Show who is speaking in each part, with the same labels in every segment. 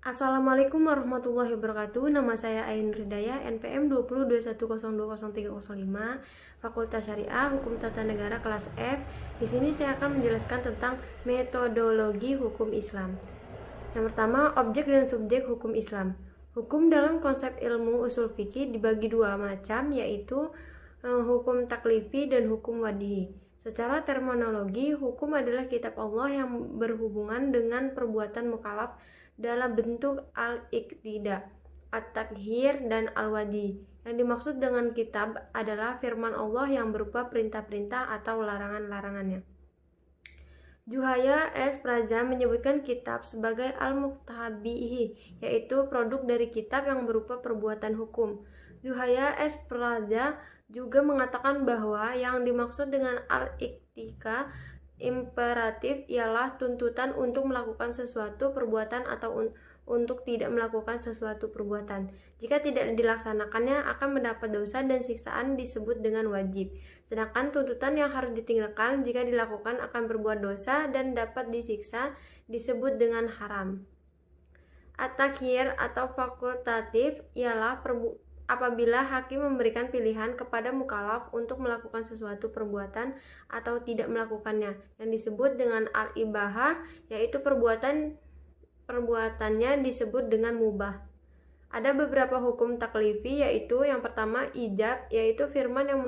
Speaker 1: Assalamualaikum warahmatullahi wabarakatuh. Nama saya Ain Ridaya, NPM 2021020305, Fakultas Syariah Hukum Tata Negara kelas F. Di sini saya akan menjelaskan tentang metodologi hukum Islam. Yang pertama, objek dan subjek hukum Islam. Hukum dalam konsep ilmu usul fikih dibagi dua macam, yaitu hukum taklifi dan hukum wad'i. Secara terminologi, hukum adalah kitab Allah yang berhubungan dengan perbuatan mukallaf dalam bentuk al-iqtida, at-takhir, dan al-wadi. Yang dimaksud dengan kitab adalah firman Allah yang berupa perintah-perintah atau larangan-larangannya. Juhaya S. Praja menyebutkan kitab sebagai al-muqtabihi, yaitu produk dari kitab yang berupa perbuatan hukum. Juhaya S. Praja juga mengatakan bahwa yang dimaksud dengan al-iktika imperatif ialah tuntutan untuk melakukan sesuatu perbuatan atau untuk tidak melakukan sesuatu perbuatan. Jika tidak dilaksanakannya akan mendapat dosa dan siksaan disebut dengan wajib. Sedangkan tuntutan yang harus ditinggalkan jika dilakukan akan berbuat dosa dan dapat disiksa disebut dengan haram. At-takhir atau fakultatif ialah apabila hakim memberikan pilihan kepada mukallaf untuk melakukan sesuatu perbuatan atau tidak melakukannya, yang disebut dengan al-ibahah, yaitu perbuatannya disebut dengan mubah. Ada beberapa hukum taklifi, yaitu yang pertama ijab, yaitu firman yang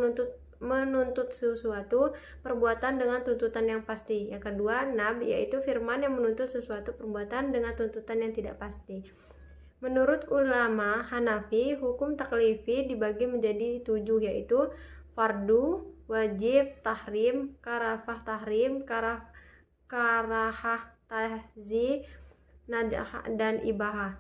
Speaker 1: menuntut sesuatu perbuatan dengan tuntutan yang pasti. Yang kedua nab, yaitu firman yang menuntut sesuatu perbuatan dengan tuntutan yang tidak pasti. Menurut ulama Hanafi, hukum taklifi dibagi menjadi 7, yaitu fardu, wajib, tahrim, karafah tahrim, karahah tahzi, nadah, dan ibahah.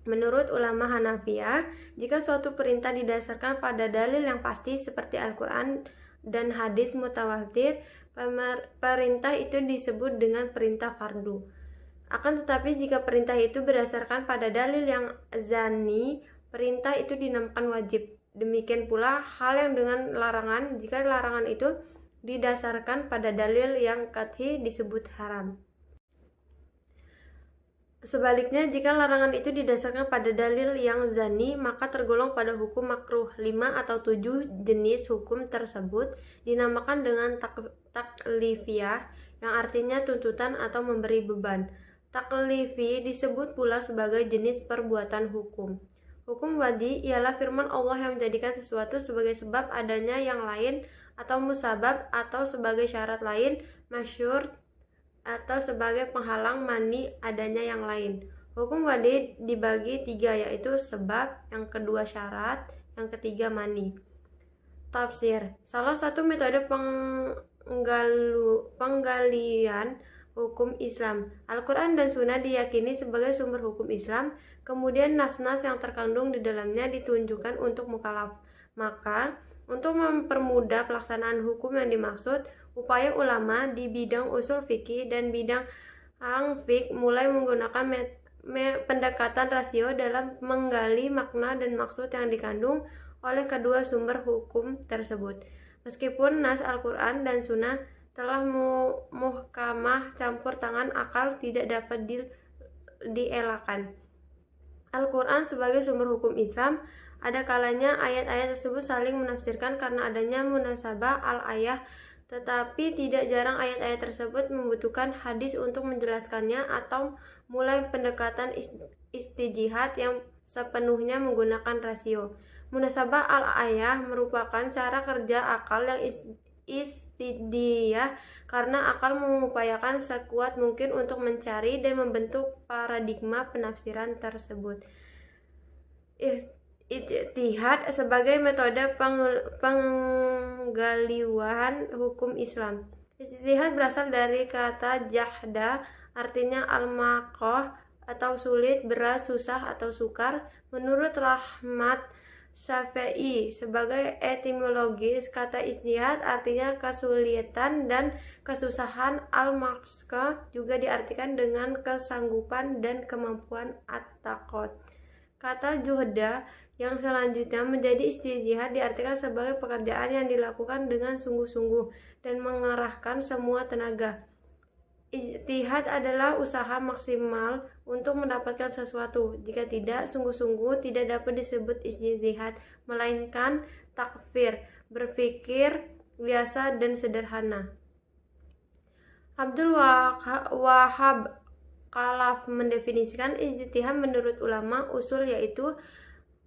Speaker 1: Menurut ulama Hanafiyah, jika suatu perintah didasarkan pada dalil yang pasti seperti Al-Quran dan hadis mutawatir, perintah itu disebut dengan perintah fardu. Akan tetapi jika perintah itu berdasarkan pada dalil yang zani, perintah itu dinamakan wajib. Demikian pula hal yang dengan larangan, jika larangan itu didasarkan pada dalil yang qat'i disebut haram. Sebaliknya, jika larangan itu didasarkan pada dalil yang zani, maka tergolong pada hukum makruh. 5 atau 7 jenis hukum tersebut dinamakan dengan taklifiyah, yang artinya tuntutan atau memberi beban. Taklifi disebut pula sebagai jenis perbuatan hukum. Hukum wadi ialah firman Allah yang menjadikan sesuatu sebagai sebab adanya yang lain atau musabab atau sebagai syarat lain, masyhur, atau sebagai penghalang mani adanya yang lain. Hukum wadi dibagi 3, yaitu sebab, yang kedua syarat, yang ketiga mani. Tafsir. Salah satu metode penggalian hukum Islam. Al-Quran dan Sunnah diyakini sebagai sumber hukum Islam, kemudian nas-nas yang terkandung di dalamnya ditunjukkan untuk mukallaf. Maka, untuk mempermudah pelaksanaan hukum yang dimaksud, upaya ulama di bidang usul fikih dan bidang fiqh mulai menggunakan pendekatan rasio dalam menggali makna dan maksud yang dikandung oleh kedua sumber hukum tersebut. Meskipun nas Al-Quran dan Sunnah telah muhkamah, campur tangan akal tidak dapat dielakkan. Al-Quran sebagai sumber hukum Islam, ada kalanya ayat-ayat tersebut saling menafsirkan karena adanya munasabah al-ayah, tetapi tidak jarang ayat-ayat tersebut membutuhkan hadis untuk menjelaskannya atau mulai pendekatan istijihad yang sepenuhnya menggunakan rasio. Munasabah al-ayah merupakan cara kerja akal yang istidiyah karena akal mengupayakan sekuat mungkin untuk mencari dan membentuk paradigma penafsiran tersebut. Ijtihad sebagai metode penggalian hukum Islam. Ijtihad berasal dari kata jahda, artinya al-maqah atau sulit, berat, susah, atau sukar. Menurut Rahmat Syafi'i, sebagai etimologis kata ijtihad artinya kesulitan dan kesusahan. Al-maqsah juga diartikan dengan kesanggupan dan kemampuan at-taqat. Kata juhda yang selanjutnya menjadi ijtihad diartikan sebagai pekerjaan yang dilakukan dengan sungguh-sungguh dan mengerahkan semua tenaga. Ijtihad adalah usaha maksimal untuk mendapatkan sesuatu. Jika tidak, sungguh-sungguh tidak dapat disebut ijtihad, melainkan takfir, berpikir biasa dan sederhana. Abdul Wahab Khalaf mendefinisikan ijtihad menurut ulama usul yaitu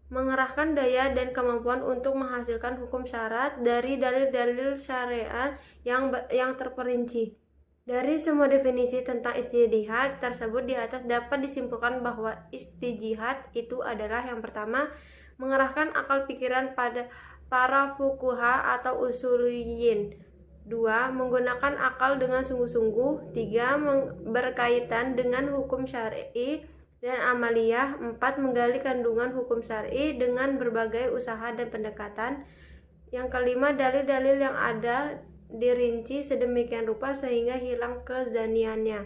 Speaker 1: mengerahkan daya dan kemampuan untuk menghasilkan hukum syarat dari dalil-dalil syariat yang terperinci. Dari semua definisi tentang ijtihad tersebut di atas dapat disimpulkan bahwa ijtihad itu adalah yang pertama, mengerahkan akal pikiran pada para fuqaha atau usuliyin. 2. Menggunakan akal dengan sungguh-sungguh. 3. Berkaitan dengan hukum syar'i dan amaliyah. 4. Menggali kandungan hukum syar'i dengan berbagai usaha dan pendekatan. Yang kelima, dalil-dalil yang ada dirinci sedemikian rupa sehingga hilang kezaniannya.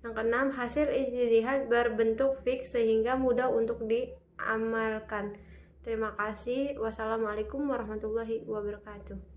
Speaker 1: Yang keenam, hasil ijtihad berbentuk fiqh sehingga mudah untuk diamalkan. Terima kasih. Wassalamualaikum warahmatullahi wabarakatuh.